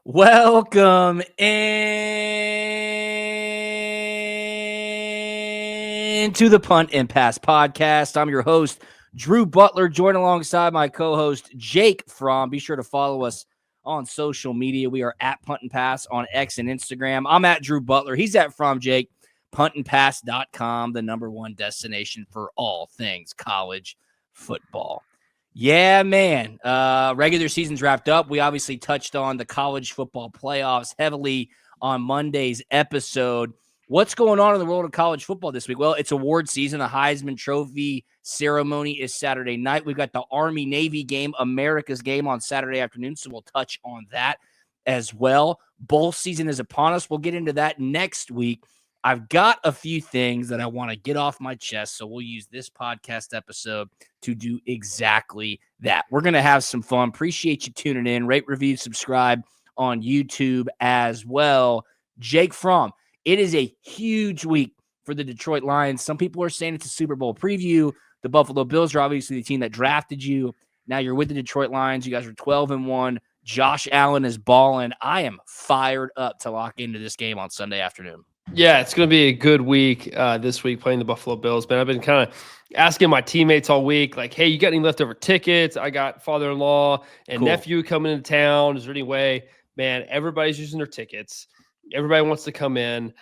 Welcome into the Punt and Pass podcast. I'm your host, Drew Butler, joined alongside my co-host, Jake Fromm. Be sure to follow us on social media. We are at Punt and Pass on X and Instagram. I'm at Drew Butler. He's at Fromm Jake. Puntandpass.com, the number one destination for all things college football. Yeah, man. Regular season's wrapped up. We obviously touched on the college football playoffs heavily on Monday's episode. What's going on in the world of college football this week? Well, it's award season. The Heisman Trophy ceremony is Saturday night. We've got the Army-Navy game, America's game on Saturday afternoon, so we'll touch on that as well. Bowl season is upon us. We'll get into that next week. I've got a few things that I want to get off my chest, so we'll use this podcast episode to do exactly that. We're going to have some fun. Appreciate you tuning in. Rate, review, subscribe on YouTube as well. Jake Fromm, it is a huge week for the Detroit Lions. Some people are saying it's a Super Bowl preview. The Buffalo Bills are obviously the team that drafted you. Now you're with the Detroit Lions. You guys are 12-1. Josh Allen is balling. I am fired up to lock into this game on Sunday afternoon. Yeah, it's going to be a good week this week playing the Buffalo Bills, man. I've been kind of asking my teammates all week, like, hey, you got any leftover tickets? I got father-in-law and nephew coming into town. Is there any way? Man, everybody's using their tickets. Everybody wants to come in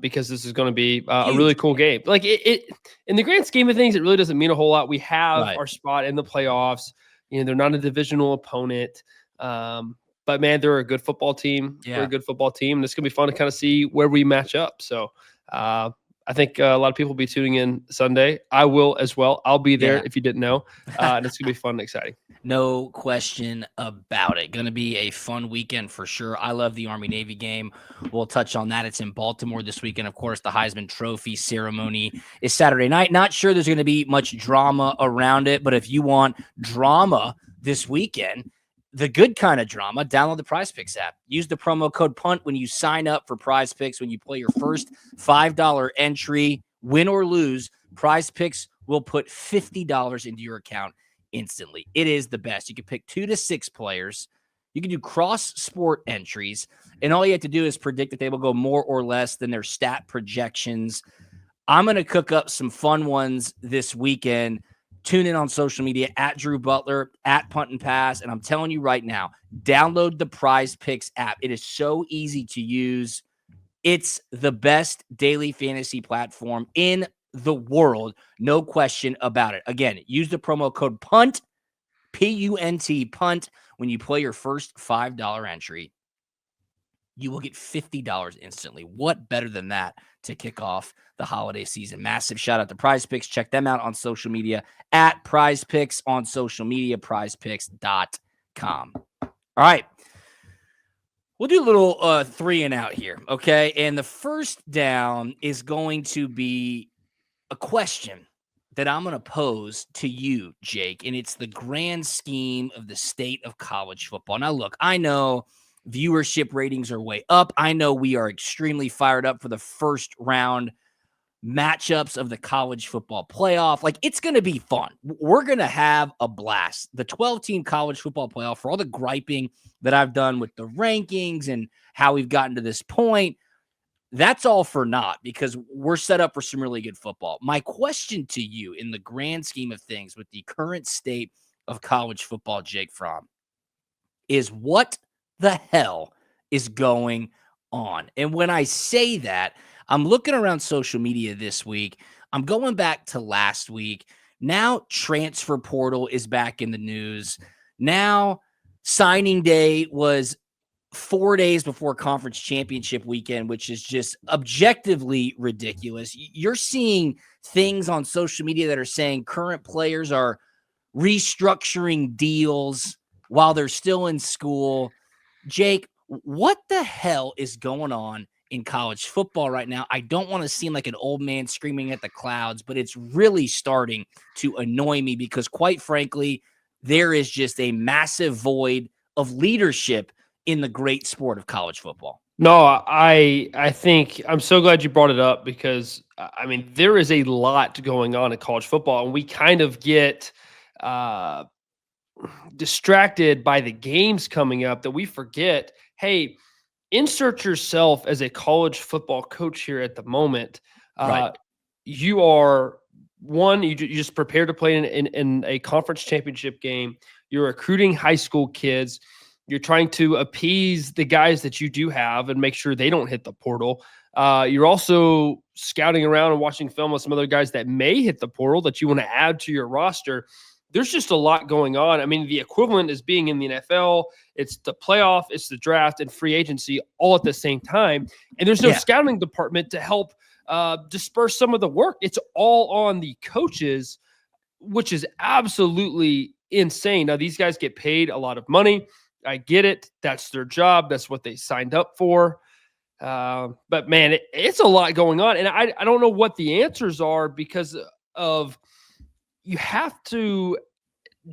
because this is going to be a really cool game. Like, it in the grand scheme of things, it really doesn't mean a whole lot. We have our spot in the playoffs. You know, they're not a divisional opponent. But, man, they're a good football team. Yeah. They're a good football team. And it's going to be fun to kind of see where we match up. So I think a lot of people will be tuning in Sunday. I will as well. I'll be there if you didn't know. And it's going to be fun and exciting. No question about it. Going to be a fun weekend for sure. I love the Army-Navy game. We'll touch on that. It's in Baltimore this weekend. Of course, the Heisman Trophy ceremony is Saturday night. Not sure there's going to be much drama around it, but if you want drama this weekend, the good kind of drama, download the Prize Picks app. Use the promo code PUNT when you sign up for Prize Picks. When you play your first $5 entry, win or lose, Prize Picks will put $50 into your account instantly. It is the best. You can pick 2 to 6 players. You can do cross-sport entries, and all you have to do is predict that they will go more or less than their stat projections. I'm going to cook up some fun ones this weekend. Tune in on social media at Drew Butler, at Punt and Pass. And I'm telling you right now, download the Prize Picks app. It is so easy to use. It's the best daily fantasy platform in the world. No question about it. Again, use the promo code PUNT, P-U-N-T, PUNT, when you play your first $5 entry. You will get $50 instantly. What better than that to kick off the holiday season? Massive shout out to Prize Picks. Check them out on social media at Prize Picks on social media, prizepicks.com. All right. We'll do a little 3 and out here, okay? And the first down is going to be a question that I'm going to pose to you, Jake, and it's the grand scheme of the state of college football. Now, look, I know viewership ratings are way up. I know we are extremely fired up for the first round matchups of the college football playoff. Like, it's going to be fun. We're going to have a blast. The 12-team college football playoff, for all the griping that I've done with the rankings and how we've gotten to this point, that's all for naught because we're set up for some really good football. My question to you in the grand scheme of things with the current state of college football, Jake Fromm, is what the hell is going on? And when I say that, I'm looking around social media this week. I'm going back to last week. Now transfer portal is back in the news. Now signing day was 4 days before conference championship weekend, which is just objectively ridiculous. You're seeing things on social media that are saying current players are restructuring deals while they're still in school. Jake, what the hell is going on in college football right now? I don't want to seem like an old man screaming at the clouds, but it's really starting to annoy me because, quite frankly, there is just a massive void of leadership in the great sport of college football. No, I think I'm so glad you brought it up because, I mean, there is a lot going on in college football, and we kind of get distracted by the games coming up that we forget, hey, insert yourself as a college football coach here at the moment. Right. You are one, you just prepare to play in a conference championship game. You're recruiting high school kids. You're trying to appease the guys that you do have and make sure they don't hit the portal. You're also scouting around and watching film of some other guys that may hit the portal that you want to add to your roster. There's just a lot going on. I mean, the equivalent is being in the NFL. It's the playoff, it's the draft, and free agency all at the same time. And there's no scouting department to help disperse some of the work. It's all on the coaches, which is absolutely insane. Now, these guys get paid a lot of money. I get it. That's their job. That's what they signed up for. But man, it's a lot going on. And I don't know what the answers are because of you have to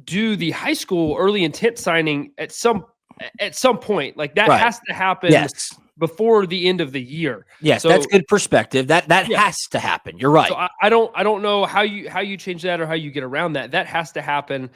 do the high school early intent signing at some point. Like that has to happen before the end of the year. Yes, so, that's good perspective. That has to happen. You're right. So I don't know how you change that or how you get around that. That has to happen.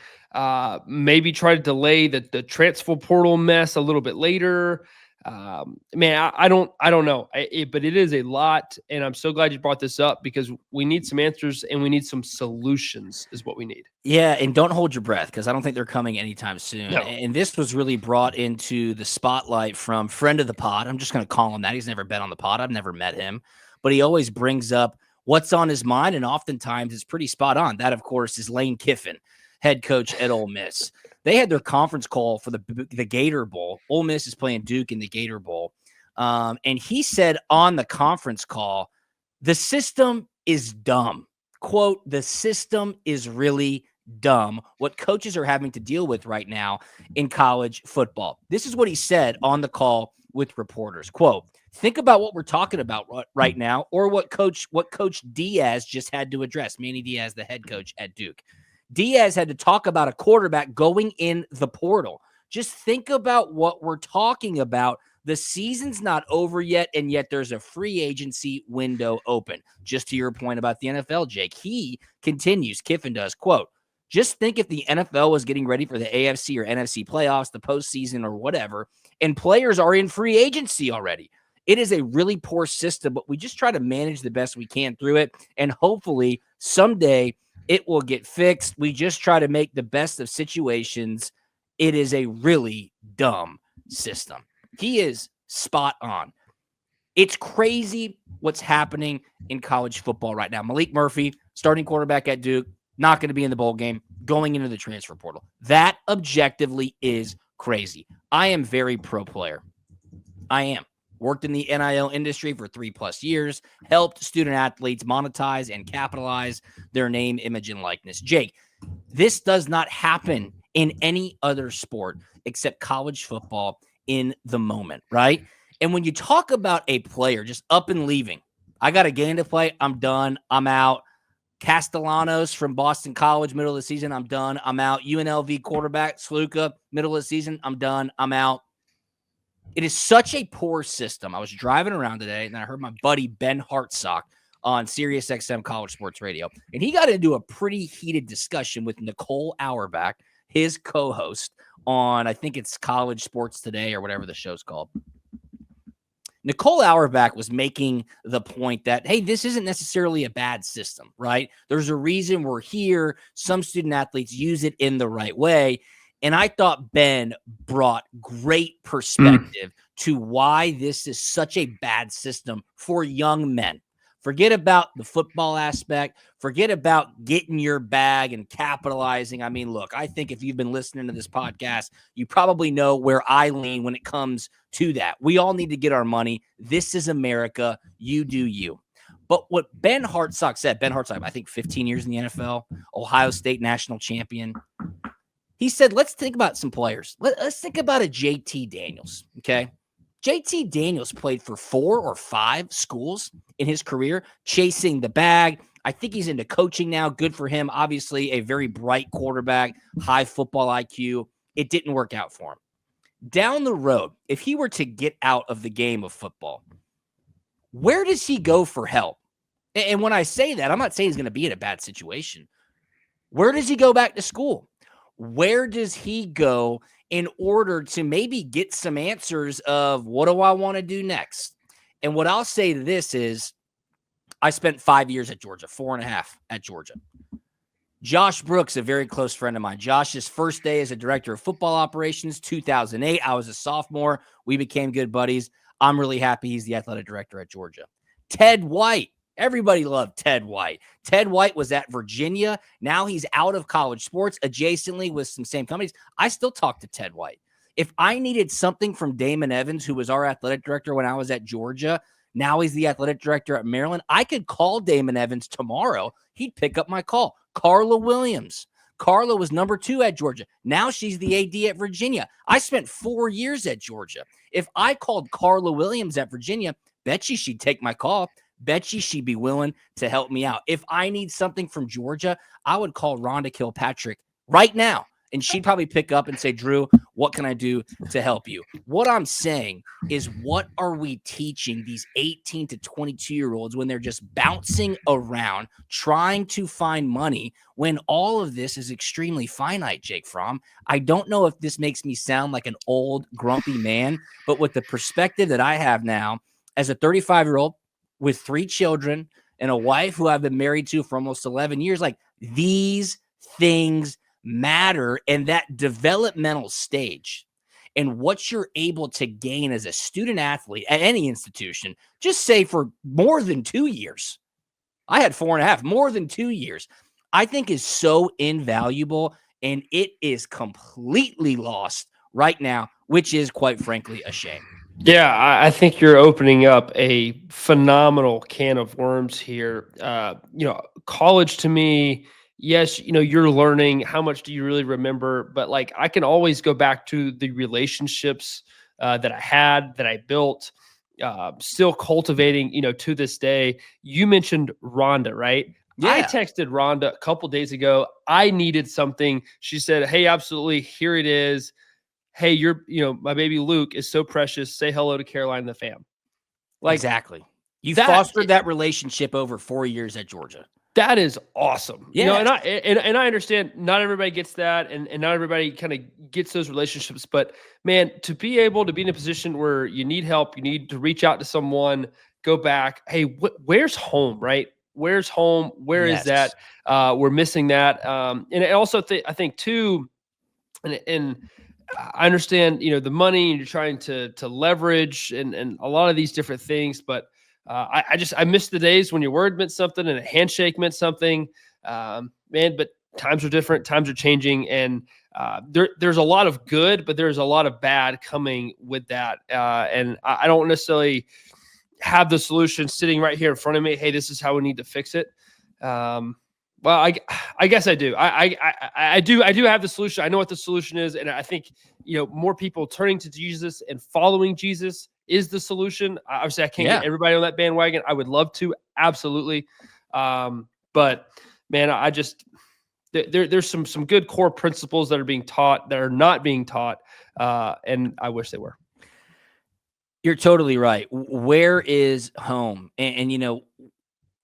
Maybe try to delay the transfer portal mess a little bit later. Man, I don't know, but it is a lot, and I'm so glad you brought this up because we need some answers and we need some solutions is what we need. Yeah, and don't hold your breath because I don't think they're coming anytime soon. No. And this was really brought into the spotlight from friend of the pod. I'm just going to call him that. He's never been on the pod. I've never met him, but he always brings up what's on his mind, and oftentimes it's pretty spot on. That, of course, is Lane Kiffin, head coach at Ole Miss. They had their conference call for the Gator Bowl. Ole Miss is playing Duke in the Gator Bowl. And he said on the conference call, the system is dumb. Quote, the system is really dumb. What coaches are having to deal with right now in college football. This is what he said on the call with reporters. Quote, think about what we're talking about right now or what Coach Diaz just had to address. Manny Diaz, the head coach at Duke. Diaz had to talk about a quarterback going in the portal. Just think about what we're talking about. The season's not over yet, and yet there's a free agency window open. Just to your point about the NFL, Jake, he continues, Kiffin does, quote, just think if the NFL was getting ready for the AFC or NFC playoffs, the postseason or whatever, and players are in free agency already. It is a really poor system, but we just try to manage the best we can through it, and hopefully someday it will get fixed. We just try to make the best of situations. It is a really dumb system. He is spot on. It's crazy what's happening in college football right now. Malik Murphy, starting quarterback at Duke, not going to be in the bowl game, going into the transfer portal. That objectively is crazy. I am very pro player. I am. Worked in the NIL industry for 3+ years, helped student athletes monetize and capitalize their name, image, and likeness. Jake, this does not happen in any other sport except college football in the moment, right? And when you talk about a player just up and leaving, I got a game to play, I'm done, I'm out. Castellanos from Boston College, middle of the season, I'm done, I'm out. UNLV quarterback, Sluka, middle of the season, I'm done, I'm out. It is such a poor system. I was driving around today, and I heard my buddy Ben Hartsock on Sirius XM College Sports Radio, and he got into a pretty heated discussion with Nicole Auerbach, his co-host on, I think it's College Sports Today or whatever the show's called. Nicole Auerbach was making the point that, hey, this isn't necessarily a bad system, right? There's a reason we're here. Some student athletes use it in the right way. And I thought Ben brought great perspective to why this is such a bad system for young men. Forget about the football aspect. Forget about getting your bag and capitalizing. I mean, look, I think if you've been listening to this podcast, you probably know where I lean when it comes to that. We all need to get our money. This is America. You do you. But what Ben Hartsock said, I think 15 years in the NFL, Ohio State national champion. He said, let's think about some players. Let's think about a JT Daniels, okay? JT Daniels played for 4 or 5 schools in his career, chasing the bag. I think he's into coaching now. Good for him. Obviously, a very bright quarterback, high football IQ. It didn't work out for him. Down the road, if he were to get out of the game of football, where does he go for help? And when I say that, I'm not saying he's going to be in a bad situation. Where does he go back to school? where does he go in order to maybe get some answers of what do I want to do next? And what I'll say to this is I spent 5 years at Georgia, 4.5 at Georgia. Josh Brooks, a very close friend of mine. Josh's first day as a director of football operations, 2008. I was a sophomore. We became good buddies. I'm really happy he's the athletic director at Georgia. Ted White. Everybody loved Ted White. Ted White was at Virginia. Now he's out of college sports adjacently with some same companies. I still talk to Ted White. If I needed something from Damon Evans, who was our athletic director when I was at Georgia, now he's the athletic director at Maryland, I could call Damon Evans tomorrow. He'd pick up my call. Carla Williams. Carla was number 2 at Georgia. Now she's the AD at Virginia. I spent 4 years at Georgia. If I called Carla Williams at Virginia, bet you she'd take my call. Bet you she'd be willing to help me out. If I need something from Georgia, I would call Rhonda Kilpatrick right now. And she'd probably pick up and say, Drew, what can I do to help you? What I'm saying is, what are we teaching these 18 to 22-year-olds when they're just bouncing around trying to find money when all of this is extremely finite, Jake Fromm? I don't know if this makes me sound like an old, grumpy man, but with the perspective that I have now as a 35-year-old with 3 children and a wife who I've been married to for almost 11 years, like, these things matter. And that developmental stage and what you're able to gain as a student athlete at any institution, just say for more than 2 years. I had 4.5, more than 2 years, I think is so invaluable. And it is completely lost right now, which is quite frankly a shame. Yeah, I think you're opening up a phenomenal can of worms here. College to me, yes, you're learning. How much do you really remember? But like, I can always go back to the relationships that I had, that I built, still cultivating, to this day. You mentioned Rhonda, right? Yeah. I texted Rhonda a couple days ago. I needed something. She said, hey, absolutely. Here it is. Hey, my baby Luke is so precious. Say hello to Caroline and the fam. Like, exactly. You fostered that relationship over 4 years at Georgia. That is awesome. Yeah. And I understand not everybody gets that, and not everybody kind of gets those relationships. But man, to be able to be in a position where you need help, you need to reach out to someone, go back. Hey, where's home, right? Where's home? Where is that? We're missing that. And I also I think too, and I understand, the money, and you're trying to leverage and a lot of these different things, but I miss the days when your word meant something and a handshake meant something, man. But times are different, times are changing, and there's a lot of good, but there's a lot of bad coming with that. And I don't necessarily have the solution sitting right here in front of me. Hey, this is how we need to fix it. Well, I guess I do. I do have the solution. I know what the solution is, and I think more people turning to Jesus and following Jesus is the solution. Obviously, I can't get everybody on that bandwagon. I would love to, absolutely, but man, I just there's some good core principles that are being taught that are not being taught, and I wish they were. You're totally right. Where is home? And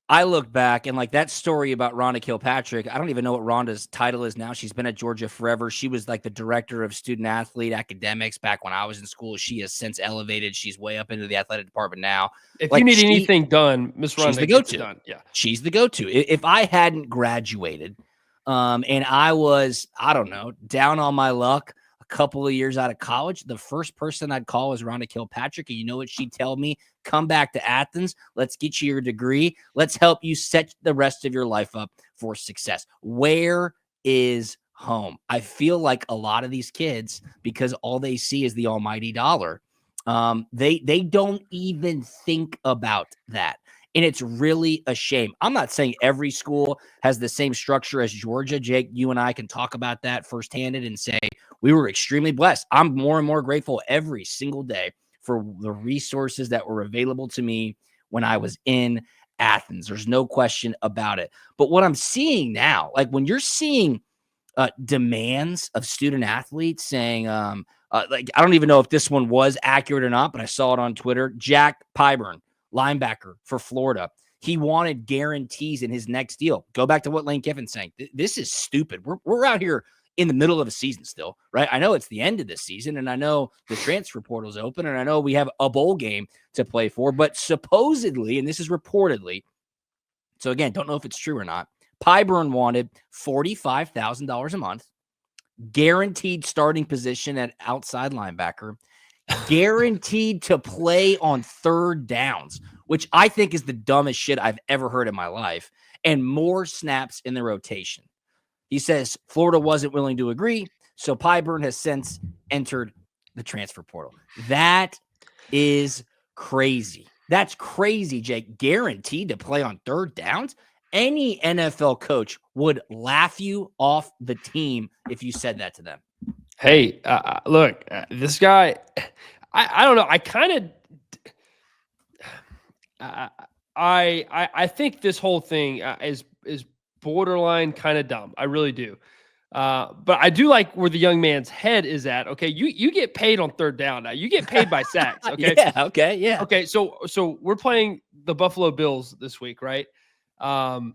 I look back and like that story about Rhonda Kilpatrick. I don't even know what Rhonda's title is now. She's been at Georgia forever. She was like the director of student athlete academics back when I was in school. She has since elevated. She's way up into the athletic department now. If you need anything done, Miss Rhonda, she's the go-to. Done. Yeah, she's the go-to. If I hadn't graduated, and I was, I don't know, down on my luck a couple of years out of college, the first person I'd call was Rhonda Kilpatrick. And you know what she'd tell me? Come back to Athens. Let's get you your degree. Let's help you set the rest of your life up for success. Where is home? I feel like a lot of these kids, because all they see is the almighty dollar, they don't even think about that. And it's really a shame. I'm not saying every school has the same structure as Georgia. Jake, you and I can talk about that firsthand and say we were extremely blessed. I'm more and more grateful every single day for the resources that were available to me when I was in Athens. There's no question about it. But what I'm seeing now, like when you're seeing demands of student athletes saying, like, I don't even know if this one was accurate or not, but I saw it on Twitter. Jack Pyburn, linebacker for Florida. He wanted guarantees in his next deal. Go back to what Lane Kiffin's saying. This is stupid. We're out here in the middle of a season still, right? I know it's the end of the season, and I know the transfer portal's open, and I know we have a bowl game to play for, but supposedly, and this is reportedly, so again, don't know if it's true or not, Pyburn wanted $45,000 a month, guaranteed starting position at outside linebacker, guaranteed to play on third downs, which I think is the dumbest shit I've ever heard in my life, and more snaps in the rotation. He says Florida wasn't willing to agree, so Pyburn has since entered the transfer portal. That is crazy. That's crazy, Jake. Guaranteed to play on third downs. Any NFL coach would laugh you off the team if you said that to them. Hey, look, this guy, I don't know. I kind of, I think this whole thing is borderline kind of dumb. I really do. But I do like where the young man's head is at. Okay, you get paid on third down now. You get paid by sacks. Okay. Yeah. Okay. Yeah. Okay. So we're playing the Buffalo Bills this week, right? Von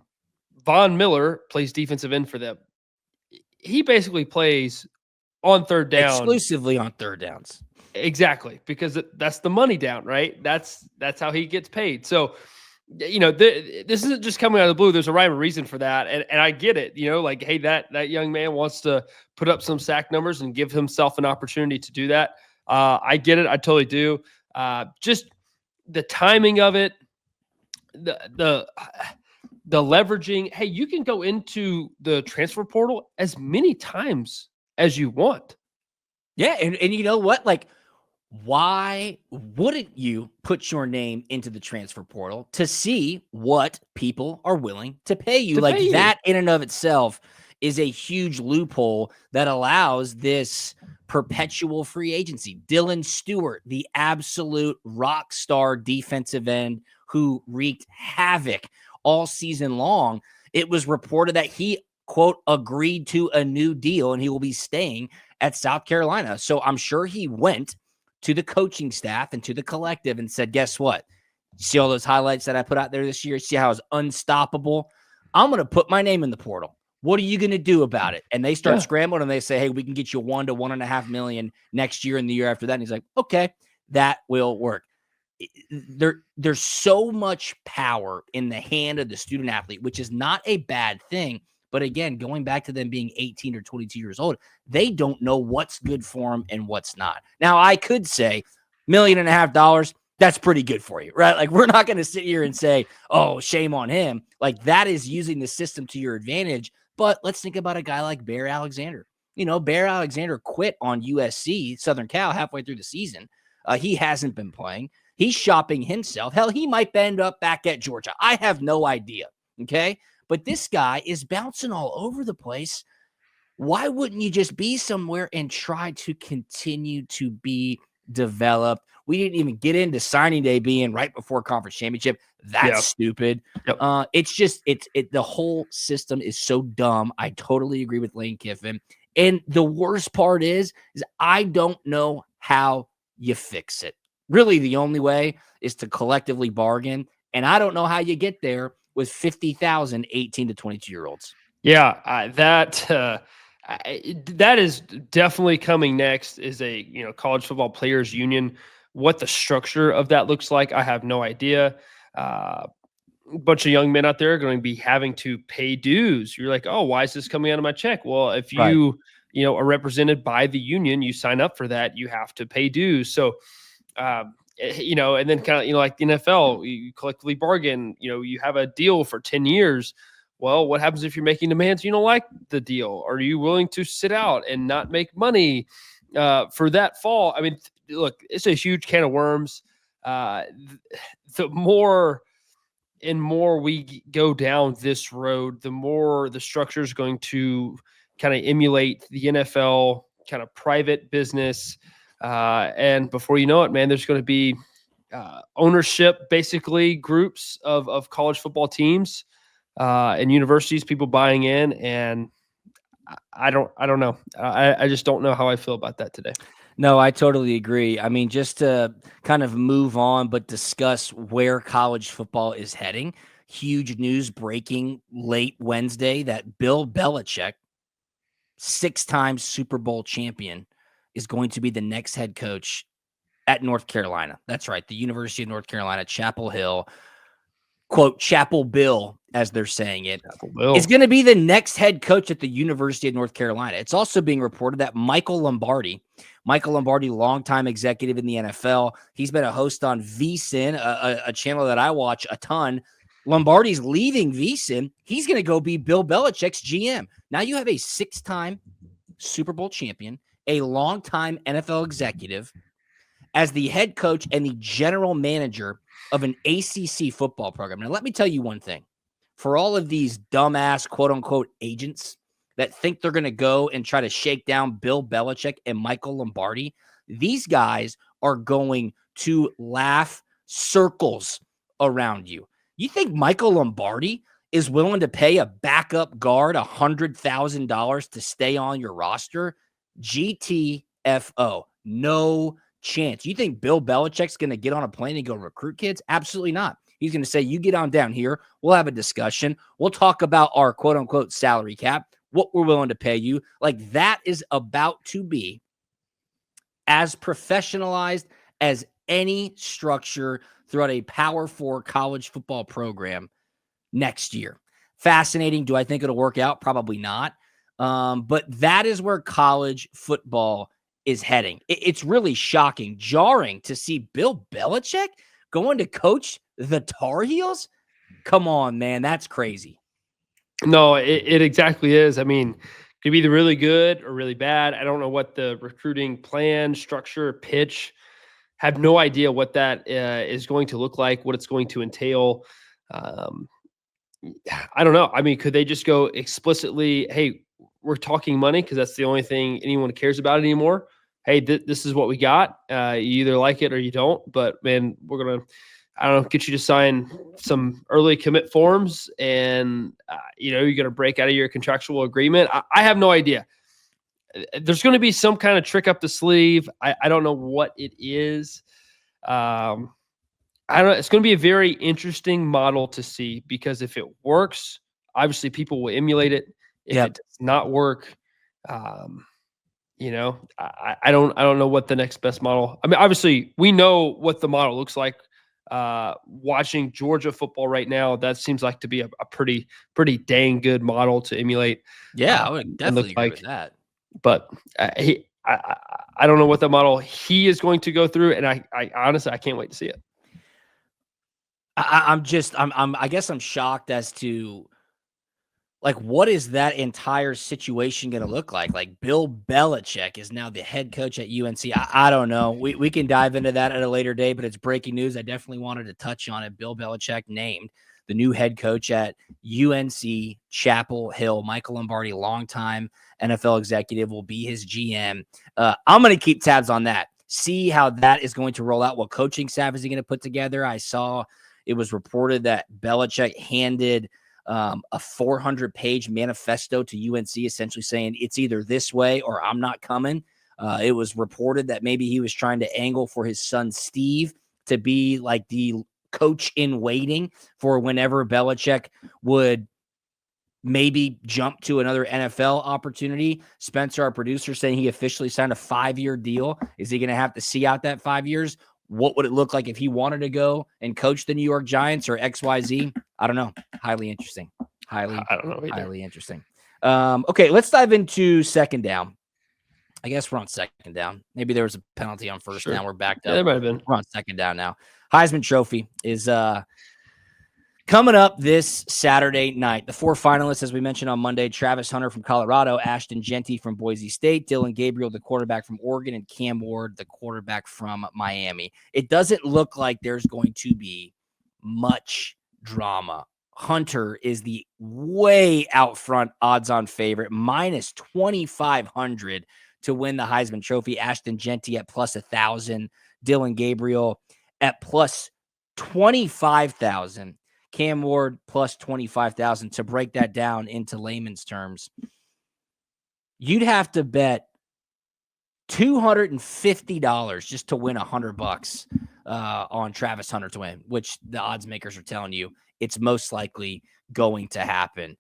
Miller plays defensive end for them. He basically plays on third down exclusively on third downs. Exactly, because that's the money down, right? That's how he gets paid. So, this isn't just coming out of the blue. There's a rhyme and reason for that, and I get it. Like, hey, that young man wants to put up some sack numbers and give himself an opportunity to do that. I get it. I totally do. Just the timing of it, the leveraging. Hey, you can go into the transfer portal as many times as you want. Yeah, and you know what? Like, why wouldn't you put your name into the transfer portal to see what people are willing to pay you? That in and of itself is a huge loophole that allows this perpetual free agency. Dylan Stewart, the absolute rock star defensive end who wreaked havoc all season long. It was reported that he, quote, agreed to a new deal and he will be staying at South Carolina. So I'm sure he went to the coaching staff and to the collective and said, guess what? See all those highlights that I put out there this year? See how I was unstoppable? I'm going to put my name in the portal. What are you going to do about it? And they start scrambling and they say, hey, we can get you $1 to $1.5 million next year and the year after that. And he's like, okay, that will work. There's so much power in the hand of the student athlete, which is not a bad thing. But again, going back to them being 18 or 22 years old, they don't know what's good for them and what's not. Now, I could say $1.5 million, that's pretty good for you, right? Like, we're not going to sit here and say, oh, shame on him. Like, that is using the system to your advantage. But let's think about a guy like Bear Alexander. Bear Alexander quit on USC, Southern Cal, halfway through the season. He hasn't been playing. He's shopping himself. Hell, he might end up back at Georgia. I have no idea, okay? But this guy is bouncing all over the place. Why wouldn't you just be somewhere and try to continue to be developed? We didn't even get into signing day being right before conference championship. That's stupid. Yep. It's just the whole system is so dumb. I totally agree with Lane Kiffin. And the worst part is I don't know how you fix it. Really, the only way is to collectively bargain. And I don't know how you get there with 50,000 18 to 22-year-olds. Yeah, that is definitely coming next is a college football players union. What the structure of that looks like, I have no idea. A bunch of young men out there are going to be having to pay dues. You're like, oh, why is this coming out of my check? Well, if you are represented by the union, you sign up for that, you have to pay dues. So and then kind of, like the NFL, you collectively bargain, you have a deal for 10 years. Well, what happens if you're making demands you don't like the deal? Are you willing to sit out and not make money for that fall? I mean, look, it's a huge can of worms. The more and more we go down this road, the more the structure is going to kind of emulate the NFL kind of private business. And before you know it, man, there's going to be ownership, basically groups of college football teams and universities, people buying in. And I don't know. I just don't know how I feel about that today. No, I totally agree. I mean, just to kind of move on, but discuss where college football is heading. Huge news breaking late Wednesday that Bill Belichick 6-time Super Bowl champion, is going to be the next head coach at North Carolina. That's right, the University of North Carolina, Chapel Hill, quote, Chapel Bill, as they're saying it, is going to be the next head coach at the University of North Carolina. It's also being reported that Michael Lombardi, longtime executive in the NFL, he's been a host on VSiN, a channel that I watch a ton. Lombardi's leaving VSiN. He's going to go be Bill Belichick's GM. Now you have a 6-time Super Bowl champion, a longtime NFL executive, as the head coach and the general manager of an ACC football program. Now, let me tell you one thing. For all of these dumbass, quote-unquote, agents that think they're going to go and try to shake down Bill Belichick and Michael Lombardi, these guys are going to laugh circles around you. You think Michael Lombardi is willing to pay a backup guard $100,000 to stay on your roster? GTFO. No chance. You think Bill Belichick's going to get on a plane and go recruit kids? Absolutely not. He's going to say, you get on down here. We'll have a discussion. We'll talk about our quote unquote salary cap, what we're willing to pay you. Like, that is about to be as professionalized as any structure throughout a Power 4 college football program next year. Fascinating. Do I think it'll work out? Probably not. But that is where college football is heading. It's really shocking, jarring to see Bill Belichick going to coach the Tar Heels. Come on, man. That's crazy. No, it exactly is. I mean, could be either really good or really bad. I don't know what the recruiting plan, structure, pitch, have no idea what that is going to look like, what it's going to entail. I don't know. I mean, could they just go explicitly, hey, we're talking money because that's the only thing anyone cares about anymore? Hey, this is what we got. You either like it or you don't. But, man, we're going to, I don't know, get you to sign some early commit forms and, you're going to break out of your contractual agreement. I have no idea. There's going to be some kind of trick up the sleeve. I don't know what it is. I don't know. It's going to be a very interesting model to see because if it works, obviously people will emulate it. If it does not work, I don't know what the next best model. I mean, obviously we know what the model looks like. Watching Georgia football right now, that seems like to be a pretty dang good model to emulate. Yeah, I would definitely agree with that. But I don't know what the model he is going to go through, and I honestly I can't wait to see it. I guess I'm shocked as to, like, what is that entire situation going to look like? Like, Bill Belichick is now the head coach at UNC. I don't know. We can dive into that at a later day, but it's breaking news. I definitely wanted to touch on it. Bill Belichick named the new head coach at UNC Chapel Hill. Michael Lombardi, longtime NFL executive, will be his GM. I'm going to keep tabs on that. See how that is going to roll out. What coaching staff is he going to put together? I saw it was reported that Belichick handed a 400-page manifesto to UNC, essentially saying it's either this way or I'm not coming. It was reported that maybe he was trying to angle for his son Steve to be like the coach in waiting for whenever Belichick would maybe jump to another NFL opportunity. Spencer, our producer, saying he officially signed a 5-year deal. Is he going to have to see out that 5 years? What would it look like if he wanted to go and coach the New York Giants or XYZ? I don't know. Highly interesting. I don't know either. Highly interesting. Okay, let's dive into second down. I guess we're on second down. Maybe there was a penalty on first down. We're backed up. Yeah, there might have been. We're on second down now. Heisman Trophy is coming up this Saturday night. The 4 finalists, as we mentioned on Monday: Travis Hunter from Colorado, Ashton Jeanty from Boise State, Dylan Gabriel, the quarterback from Oregon, and Cam Ward, the quarterback from Miami. It doesn't look like there's going to be much drama. Hunter is the way out front odds-on favorite, minus 2,500 to win the Heisman Trophy. Ashton Jeanty at plus 1,000. Dylan Gabriel at plus 25,000. Cam Ward plus 25,000. To break that down into layman's terms, you'd have to bet $250 just to win $100 on Travis Hunter to win, which the odds makers are telling you it's most likely going to happen.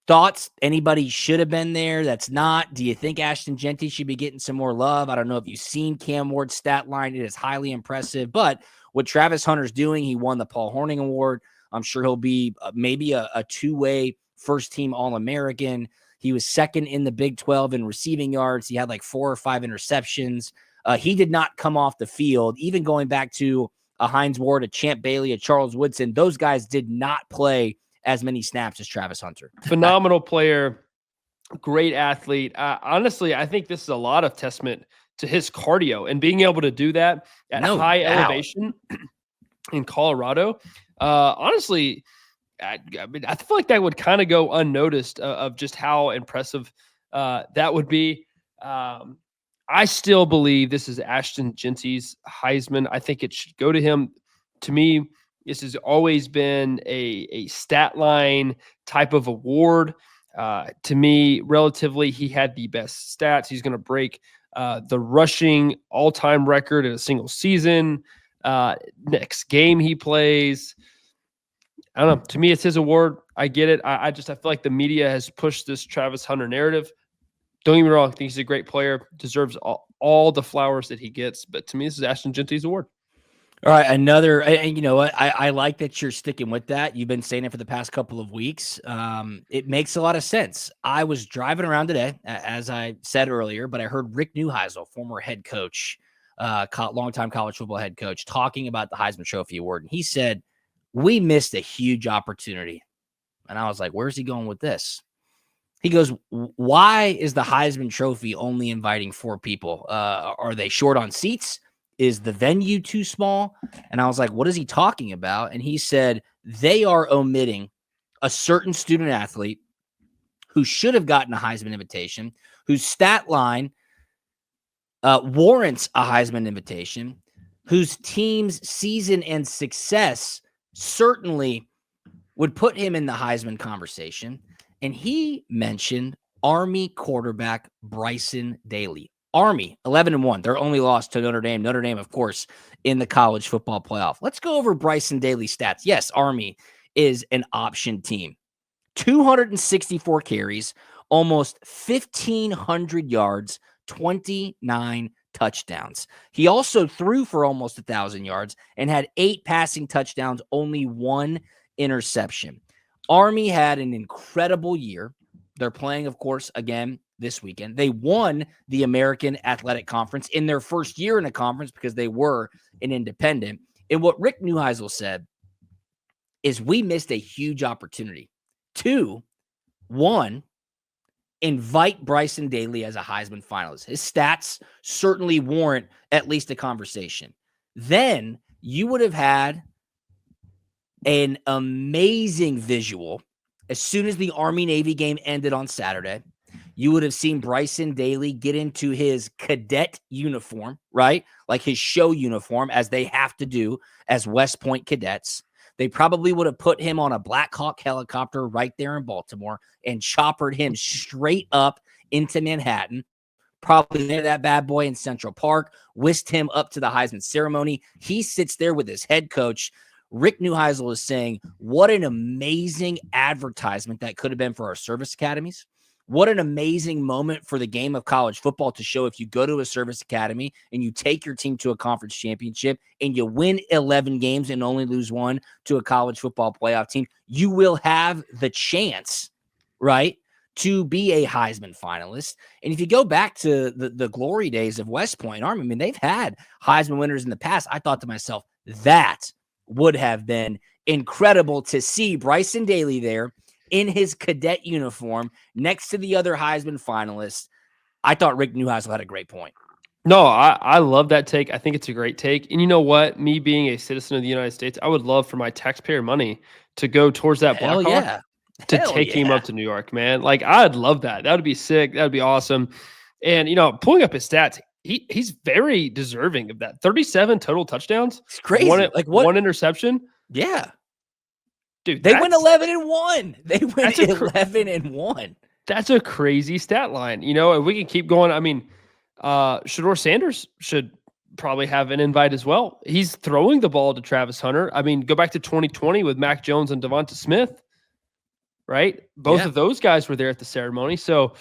Thoughts? Anybody should have been there that's not? Do you think Ashton Genty should be getting some more love? I don't know if you've seen Cam Ward's stat line. It is highly impressive. But what Travis Hunter's doing, he won the Paul Hornung Award. I'm sure he'll be maybe a two-way first-team All-American. He was second in the Big 12 in receiving yards. He had like 4 or 5 interceptions. He did not come off the field, even going back to a Hines Ward, a Champ Bailey, a Charles Woodson. Those guys did not play as many snaps as Travis Hunter. Phenomenal player, great athlete. Honestly, I think this is a lot of testament to his cardio and being able to do that at high elevation in Colorado. Honestly, I feel like that would kind of go unnoticed of just how impressive that would be. I still believe this is Ashton Genty's Heisman. I think it should go to him. To me, this has always been a stat line type of award. To me, relatively, he had the best stats. He's going to break the rushing all-time record in a single season. Next game he plays. I don't know. To me, it's his award. I get it. I feel like the media has pushed this Travis Hunter narrative. Don't get me wrong. I think he's a great player. Deserves all the flowers that he gets. But to me, this is Ashton Genty's award. All right, another, and you know what? I like that you're sticking with that. You've been saying it for the past couple of weeks. It makes a lot of sense. I was driving around today, as I said earlier, but I heard Rick Neuheisel, former head coach, longtime college football head coach, talking about the Heisman Trophy Award. And he said, we missed a huge opportunity. And I was like, where's he going with this? He goes, why is the Heisman Trophy only inviting 4 people? Are they short on seats? Is the venue too small? And I was like, what is he talking about? And he said, they are omitting a certain student athlete who should have gotten a Heisman invitation, whose stat line warrants a Heisman invitation, whose team's season and success certainly would put him in the Heisman conversation. And he mentioned Army quarterback Bryson Daly. Army, 11-1. Their only loss to Notre Dame. Notre Dame, of course, in the college football playoff. Let's go over Bryson Daly's stats. Yes, Army is an option team. 264 carries, almost 1,500 yards, 29 touchdowns. He also threw for almost 1,000 yards and had 8 passing touchdowns, only 1 interception. Army had an incredible year. They're playing, of course, again this weekend. They won the American Athletic Conference in their first year in a conference because they were an independent. And what Rick Neuheisel said is we missed a huge opportunity to, 1, invite Bryson Daly as a Heisman finalist. His stats certainly warrant at least a conversation. Then you would have had an amazing visual as soon as the Army-Navy game ended on Saturday. You would have seen Bryson Daly get into his cadet uniform, right? Like his show uniform, as they have to do as West Point cadets. They probably would have put him on a Black Hawk helicopter right there in Baltimore and choppered him straight up into Manhattan. Probably near that bad boy in Central Park, whisked him up to the Heisman ceremony. He sits there with his head coach. Rick Neuheisel is saying, what an amazing advertisement that could have been for our service academies. What an amazing moment for the game of college football to show if you go to a service academy and you take your team to a conference championship and you win 11 games and only lose 1 to a college football playoff team, you will have the chance, right, to be a Heisman finalist. And if you go back to the glory days of West Point Army, I mean, they've had Heisman winners in the past. I thought to myself, that would have been incredible to see Bryson Daly there in his cadet uniform next to the other Heisman finalists. I thought Rick Neuheisel had a great point. No, I love that take. I think it's a great take. And you know what? Me being a citizen of the United States, I would love for my taxpayer money to go towards that Black Hawk to take him up to New York, man. Like, I'd love that. That would be sick. That would be awesome. And, you know, pulling up his stats, he's very deserving of that. 37 total touchdowns. It's crazy. One interception. Yeah. Dude, they went 11-1. They went 11-1. That's a crazy stat line. You know, if we can keep going, I mean, Shedeur Sanders should probably have an invite as well. He's throwing the ball to Travis Hunter. I mean, go back to 2020 with Mac Jones and Devonta Smith. right? Both of those guys were there at the ceremony. So,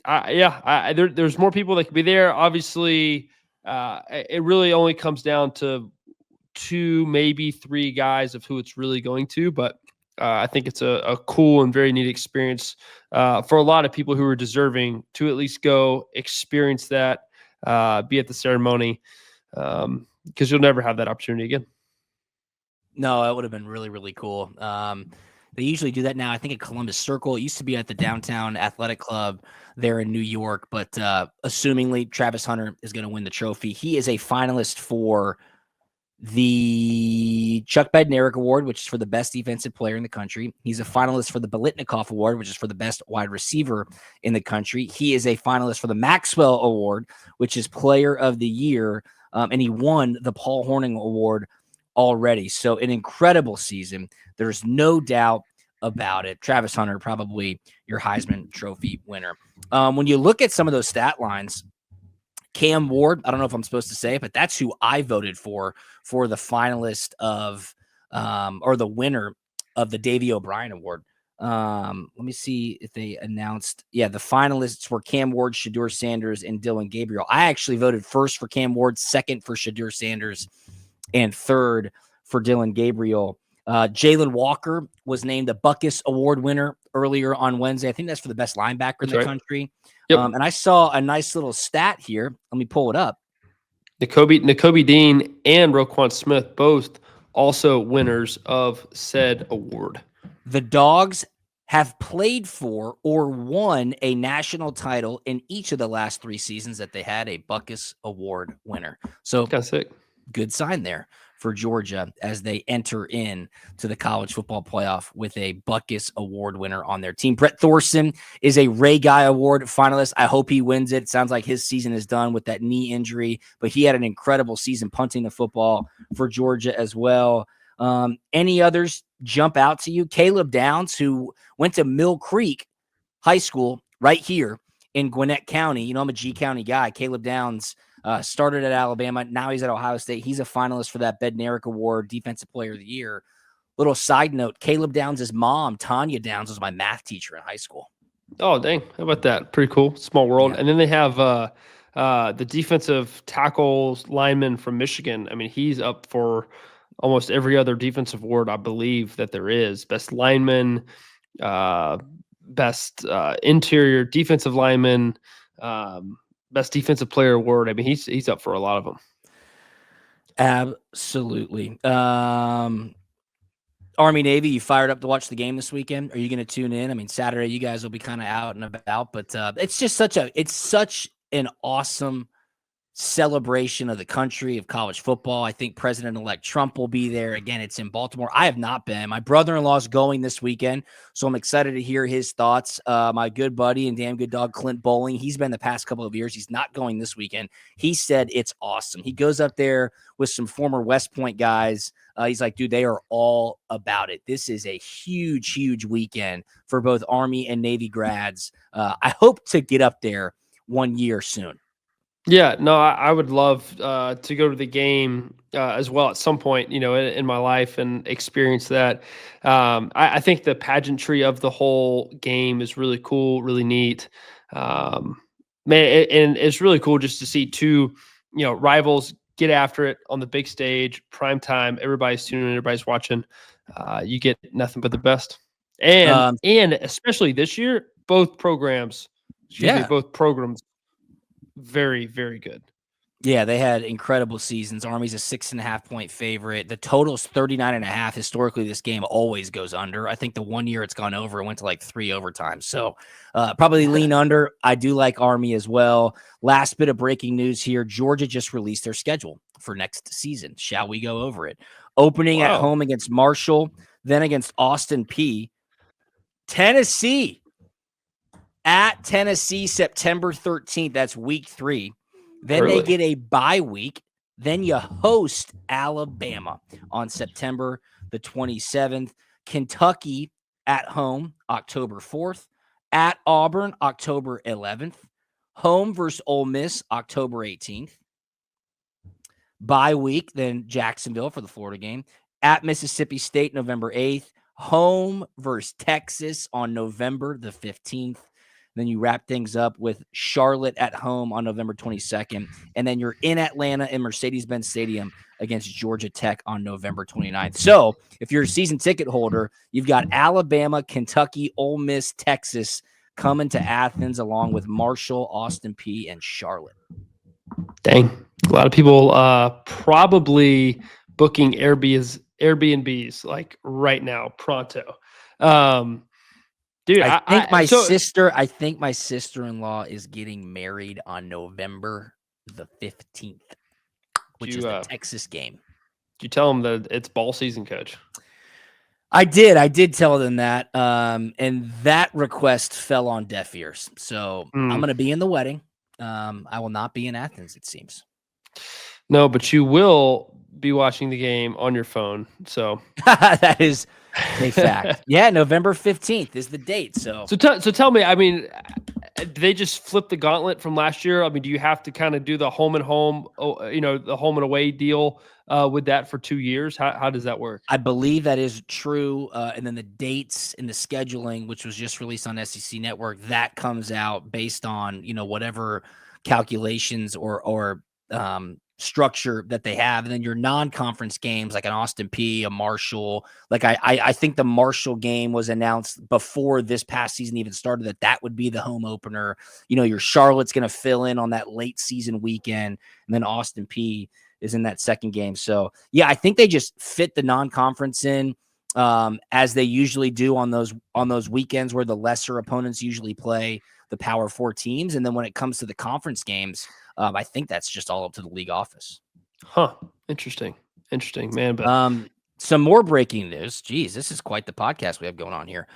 there's more people that could be there. Obviously, it really only comes down to 2, maybe 3 guys of who it's really going to. But I think it's a cool and very neat experience for a lot of people who are deserving to at least go experience that, be at the ceremony, because you'll never have that opportunity again. No, it would have been really, really cool. They usually do that now, I think, at Columbus Circle. It used to be at the Downtown Athletic Club there in New York, but assumingly Travis Hunter is going to win the trophy. He is a finalist for the Chuck Bednarik Award, which is for the best defensive player in the country. He's a finalist for the Biletnikoff Award, which is for the best wide receiver in the country. He is a finalist for the Maxwell Award, which is player of the year, and he won the Paul Hornung Award already. So an incredible season. There's no doubt about it. Travis Hunter, probably your Heisman Trophy winner. When you look at some of those stat lines, Cam Ward, I don't know if I'm supposed to say it, but that's who I voted for the finalist of or the winner of the Davey O'Brien Award. Let me see if they announced. Yeah, the finalists were Cam Ward, Shadur Sanders, and Dylan Gabriel. I actually voted first for Cam Ward, second for Shadur Sanders, and third for Dylan Gabriel. Jalen Walker was named the Buckus Award winner earlier on Wednesday. I think that's for the best linebacker in the country. Yep. And I saw a nice little stat here. Let me pull it up. Nakobe Dean and Roquan Smith, both also winners of said award. The Dogs have played for or won a national title in each of the last 3 seasons that they had a Buckus Award winner. So kind of sick. Good sign there for Georgia as they enter in to the college football playoff with a Buckus Award winner on their team. Brett Thorson is a Ray Guy Award finalist. I hope he wins it. It sounds like his season is done with that knee injury, but he had an incredible season punting the football for Georgia as well. Any others jump out to you? Caleb Downs, who went to Mill Creek High School right here in Gwinnett County. You know, I'm a G County guy. Caleb Downs started at Alabama. Now he's at Ohio State. He's a finalist for that Bednarik Award, Defensive Player of the Year. Little side note, Caleb Downs' mom, Tanya Downs, was my math teacher in high school. Oh, dang. How about that? Pretty cool. Small world. Yeah. And then they have the defensive tackles lineman from Michigan. I mean, he's up for almost every other defensive award, I believe, that there is. Best lineman, best interior defensive lineman, best defensive player award. I mean, he's up for a lot of them. Absolutely. Army Navy, you fired up to watch the game this weekend? Are you going to tune in? I mean, Saturday you guys will be kind of out and about, but it's just such an awesome celebration of the country of college football. I think President-elect Trump will be there. Again, it's in Baltimore. I have not been. My brother-in-law's going this weekend, so I'm excited to hear his thoughts. My good buddy and damn good dog, Clint Bowling, he's been the past couple of years. He's not going this weekend. He said it's awesome. He goes up there with some former West Point guys. He's like, dude, they are all about it. This is a huge, huge weekend for both Army and Navy grads. I hope to get up there one year soon. Yeah, no, I would love to go to the game as well at some point, you know, in my life and experience that. I think the pageantry of the whole game is really cool, really neat. And it's really cool just to see 2, you know, rivals get after it on the big stage, prime time. Everybody's tuning in, everybody's watching. You get nothing but the best. And especially this year, both programs, very, very good. Yeah, they had incredible seasons. Army's a 6.5-point favorite. The total's 39.5. Historically, this game always goes under. I think the one year it's gone over, it went to like 3 overtimes. So probably lean under. I do like Army as well. Last bit of breaking news here. Georgia just released their schedule for next season. Shall we go over it? Opening at home against Marshall, then against Austin P. Tennessee. At Tennessee, September 13th. That's week 3. Then they get a bye week. Then you host Alabama on September the 27th. Kentucky at home, October 4th. At Auburn, October 11th. Home versus Ole Miss, October 18th. Bye week, then Jacksonville for the Florida game. At Mississippi State, November 8th. home versus Texas on November the 15th. Then you wrap things up with Charlotte at home on November 22nd. And then you're in Atlanta in Mercedes-Benz Stadium against Georgia Tech on November 29th. So if you're a season ticket holder, you've got Alabama, Kentucky, Ole Miss, Texas coming to Athens along with Marshall, Austin Peay, and Charlotte. Dang. A lot of people probably booking Airbnbs like right now, pronto. Dude, I think my sister-in-law is getting married on November the 15th, which is the Texas game. Did you tell them that it's ball season, Coach? I did tell them that. And that request fell on deaf ears. So I'm going to be in the wedding. I will not be in Athens, it seems. No, but you will be watching the game on your phone. So that is a fact. Yeah, November 15th is the date. So tell me, I mean, did they just flip the gauntlet from last year? I mean, do you have to kind of do the home and home, the home and away deal with that for 2 years? How does that work? I believe that is true. And then the dates and the scheduling, which was just released on SEC Network, that comes out based on, whatever calculations or structure that they have. And then your non-conference games like an Austin Peay, a Marshall, like I think the Marshall game was announced before this past season even started, that would be the home opener. Your Charlotte's going to fill in on that late season weekend, and then Austin Peay is in that second game. So yeah, I think they just fit the non-conference in as they usually do on those weekends where the lesser opponents usually play the Power 4 teams. And then when it comes to the conference games, I think that's just all up to the league office. Huh. Interesting, man. But some more breaking news. Geez, this is quite the podcast we have going on here.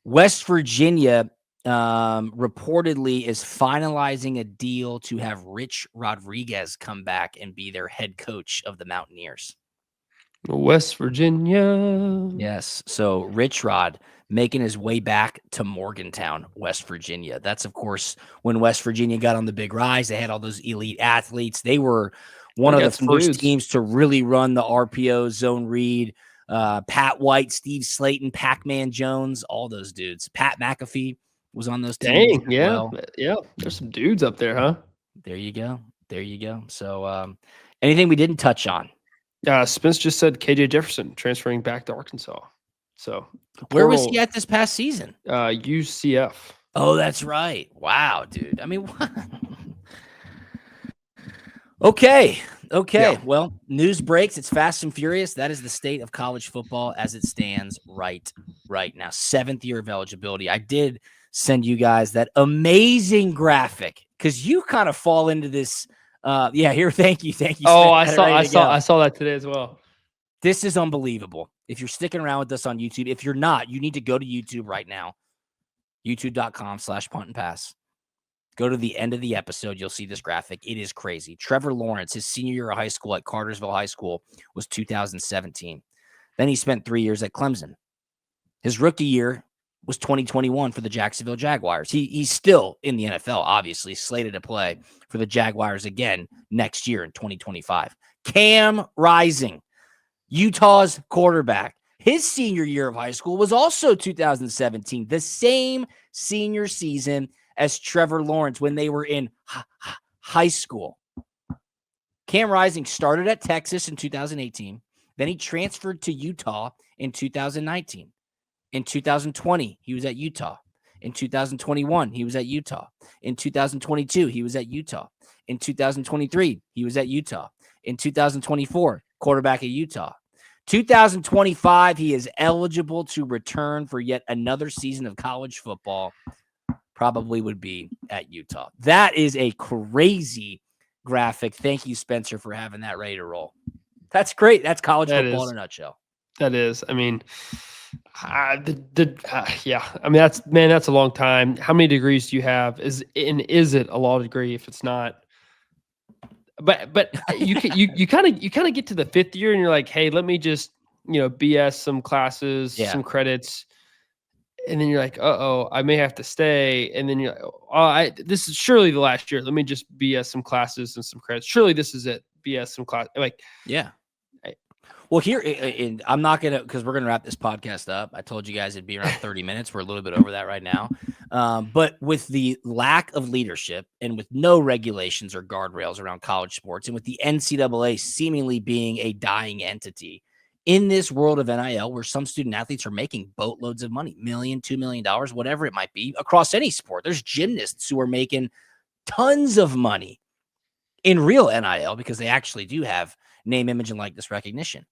West Virginia reportedly is finalizing a deal to have Rich Rodriguez come back and be their head coach of the Mountaineers. West Virginia. Yes. So Rich Rod making his way back to Morgantown, West Virginia. That's, of course, when West Virginia got on the big rise. They had all those elite athletes. They were one of the first teams to really run the RPO, zone read. Pat White, Steve Slayton, Pac-Man Jones, all those dudes. Pat McAfee was on those teams. Dang, yeah. Well. Yeah, there's some dudes up there, huh? There you go. So anything we didn't touch on? Spence just said KJ Jefferson transferring back to Arkansas. So where was he at this past season? UCF. Oh, that's right. Wow, dude. I mean, what? Okay. Yeah. Well, news breaks. It's fast and furious. That is the state of college football as it stands right now. 7th year of eligibility. I did send you guys that amazing graphic because you kind of fall into this. Here. Thank you. Oh, I saw that today as well. This is unbelievable. If you're sticking around with us on YouTube, if you're not, you need to go to YouTube right now. YouTube.com/puntandpass. Go to the end of the episode. You'll see this graphic. It is crazy. Trevor Lawrence, his senior year of high school at Cartersville High School was 2017. Then he spent 3 years at Clemson. His rookie year was 2021 for the Jacksonville Jaguars. He's still in the NFL, obviously, slated to play for the Jaguars again next year in 2025. Cam Rising, Utah's quarterback. His senior year of high school was also 2017, the same senior season as Trevor Lawrence when they were in high school. Cam Rising started at Texas in 2018. Then he transferred to Utah in 2019. In 2020, he was at Utah. In 2021, he was at Utah. In 2022, he was at Utah. In 2023, he was at Utah. In 2024, quarterback at Utah. 2025, he is eligible to return for yet another season of college football. Probably would be at Utah. That is a crazy graphic. Thank you, Spencer, for having that ready to roll. That's great. That's college football in a nutshell. That is. I mean, yeah. I mean, that's a long time. How many degrees do you have? Is it a law degree if it's not? But you kind of get to the 5th year and you're like, hey, let me just BS some classes, some credits. And then you're like, I may have to stay. And then you're like, this is surely the last year. Let me just BS some classes and some credits. Surely this is it. BS some class. Like, yeah. Well, here, and I'm not going to, because we're going to wrap this podcast up. I told you guys it'd be around 30 minutes. We're a little bit over that right now. But with the lack of leadership and with no regulations or guardrails around college sports, and with the NCAA seemingly being a dying entity in this world of NIL, where some student athletes are making boatloads of money, $1 million, $2 million, whatever it might be, across any sport. There's gymnasts who are making tons of money in real NIL because they actually do have name, image, and likeness recognition.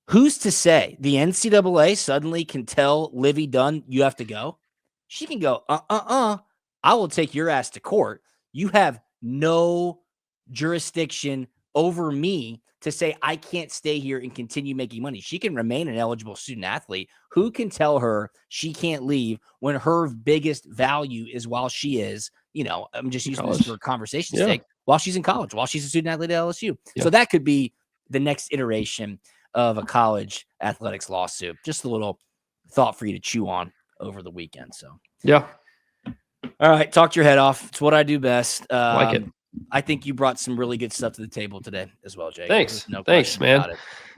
Who's to say the NCAA suddenly can tell Livy Dunn, you have to go? She can go, I will take your ass to court. You have no jurisdiction over me to say I can't stay here and continue making money. She can remain an eligible student athlete. Who can tell her she can't leave when her biggest value is while she is, I'm just using this for conversation's sake, while she's in college, while she's a student athlete at LSU. Yeah. So that could be the next iteration of a college athletics lawsuit. Just a little thought for you to chew on over the weekend. So, yeah. All right. Talk your head off. It's what I do best. Like it. I think you brought some really good stuff to the table today as well, Jake. Thanks. No Thanks, man.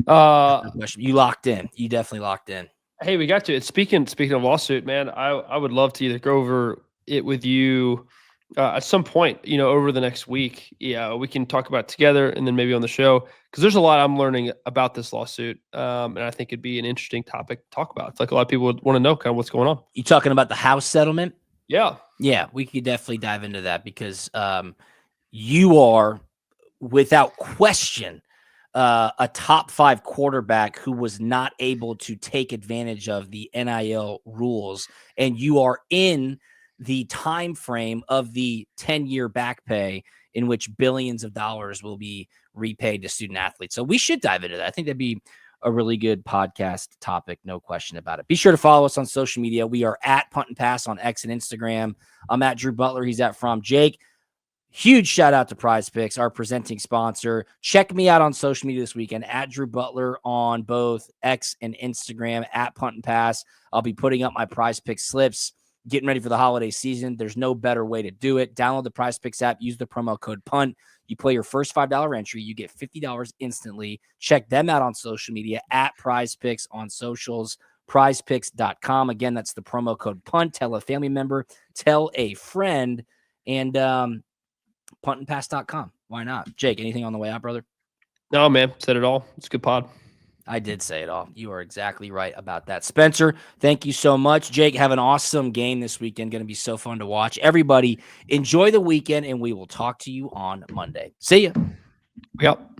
No question. You locked in. You definitely locked in. Hey, we got to it. Speaking of lawsuit, man, I would love to either go over it with you at some point, over the next week. Yeah, we can talk about it together and then maybe on the show, because there's a lot I'm learning about this lawsuit. And I think it'd be an interesting topic to talk about. It's like a lot of people would want to know kind of what's going on. You talking about the House settlement? Yeah. Yeah, we could definitely dive into that because you are, without question, a top 5 quarterback who was not able to take advantage of the NIL rules, and you are in the time frame of the 10-year back pay in which billions of dollars will be repaid to student athletes. So we should dive into that. I think that'd be a really good podcast topic, no question about it. Be sure to follow us on social media. We are at Punt and Pass on X and Instagram. I'm at Drew Butler. He's at Fromm. Jake, huge shout out to Prize Picks, our presenting sponsor. Check me out on social media this weekend at Drew Butler on both X and Instagram at Punt and Pass. I'll be putting up my Prize Picks slips, getting ready for the holiday season. There's no better way to do it. Download the Prize Picks app, use the promo code PUNT. You play your first $5 entry, you get $50 instantly. Check them out on social media at Prize Picks on socials, prizepicks.com. Again, that's the promo code PUNT. Tell a family member, tell a friend, and puntandpass.com. Why not? Jake, anything on the way out, brother? No, man. Said it all. It's a good pod. I did say it all. You are exactly right about that. Spencer, thank you so much. Jake, have an awesome game this weekend. Going to be so fun to watch. Everybody, enjoy the weekend, and we will talk to you on Monday. See ya. Yep.